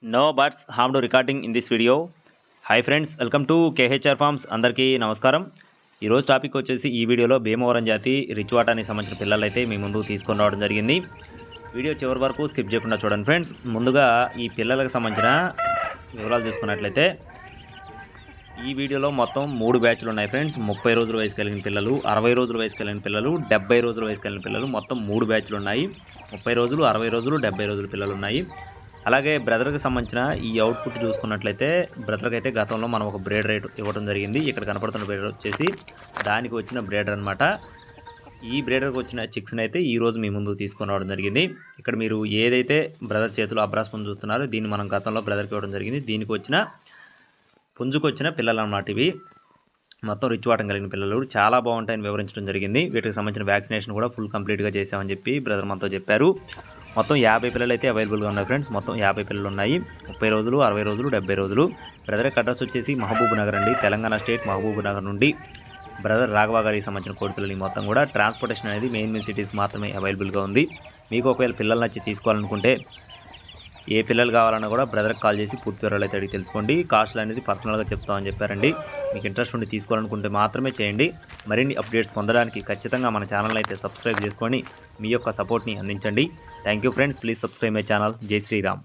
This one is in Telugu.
No buts harm to recording in this video. Hi friends, welcome to KHR forms. అందరికీ నమస్కారం. ఈరోజు టాపిక్ వచ్చేసి ఈ వీడియోలో భీమవరం జాతి రిచ్ వాటానికి సంబంధించిన పిల్లలు అయితే మీ ముందుకు తీసుకొని రావడం జరిగింది. వీడియో చివరి వరకు స్కిప్ చేయకుండా చూడండి ఫ్రెండ్స్. ముందుగా ఈ పిల్లలకు సంబంధించిన వివరాలు చూసుకున్నట్లయితే ఈ వీడియోలో మొత్తం 3 బ్యాచ్లు ఉన్నాయి ఫ్రెండ్స్. 30 రోజుల వయసు కలిగిన పిల్లలు, 60 రోజుల వయసు కలిగిన పిల్లలు, 70 రోజుల వయసు కలిగిన పిల్లలు, మొత్తం 3 బ్యాచ్లు ఉన్నాయి. 30 రోజులు, 60 రోజులు, 70 రోజుల పిల్లలు ఉన్నాయి. అలాగే బ్రదర్కి సంబంధించిన ఈ అవుట్పుట్ చూసుకున్నట్లయితే బ్రదర్కి అయితే గతంలో మనం ఒక బ్రేడ్ రేట్ ఇవ్వడం జరిగింది. ఇక్కడ కనపడుతున్న బ్రేడర్ వచ్చేసి దానికి వచ్చిన బ్రేడర్ అనమాట. ఈ బ్రేడర్కి వచ్చిన చిక్స్ని అయితే ఈరోజు మీ ముందుకు తీసుకొని రావడం జరిగింది. ఇక్కడ మీరు ఏదైతే బ్రదర్ చేతిలో అబ్రాస్ పుంజు చూస్తున్నారో దీన్ని మనం గతంలో బ్రదర్కి ఇవ్వడం జరిగింది. దీనికి వచ్చిన పుంజుకు వచ్చిన పిల్లలు అన్నమాట ఇవి. మొత్తం రిచ్ వాటం కలిగిన పిల్లలు చాలా బాగుంటాయని వివరించడం జరిగింది. వీటికి సంబంధించిన వ్యాక్సినేషన్ కూడా ఫుల్ కంప్లీట్గా చేసామని చెప్పి బ్రదర్ మనతో చెప్పారు. మొత్తం 50 పిల్లలు అయితే అవైలబుల్గా ఉన్నాయి ఫ్రెండ్స్. మొత్తం 50 పిల్లలు ఉన్నాయి. 30 రోజులు, 60 రోజులు, 70 రోజులు. బ్రదర్ అడ్రస్ వచ్చేసి మహబూబ్ నగర్ అండి, తెలంగాణ స్టేట్ మహబూబ్ నగర్ నుండి బ్రదర్ రాఘవ గారికి సంబంధించిన కోడి పిల్లలు మొత్తం కూడా ట్రాన్స్పోర్టేషన్ అనేది మెయిన్ సిటీస్ మాత్రమే అవైలబుల్గా ఉంది. మీకు ఒకవేళ పిల్లలు నచ్చి తీసుకోవాలనుకుంటే ఏ పిల్లలు కావాలన్నా కూడా బ్రదర్కి కాల్ చేసి పూర్తి వివరాలు అయితే అడిగి తెలుసుకోండి. కాస్ట్లు అనేది పర్సనల్గా చెప్తామని చెప్పారండి. మీకు ఇంట్రెస్ట్ ఉండి తీసుకోవాలనుకుంటే మాత్రమే చేయండి. మరిన్ని అప్డేట్స్ పొందడానికి ఖచ్చితంగా మన ఛానల్ అయితే సబ్స్క్రైబ్ చేసుకొని మీ యొక్క సపోర్ట్ని అందించండి. Thank you friends. Please subscribe my channel. జై శ్రీరామ్.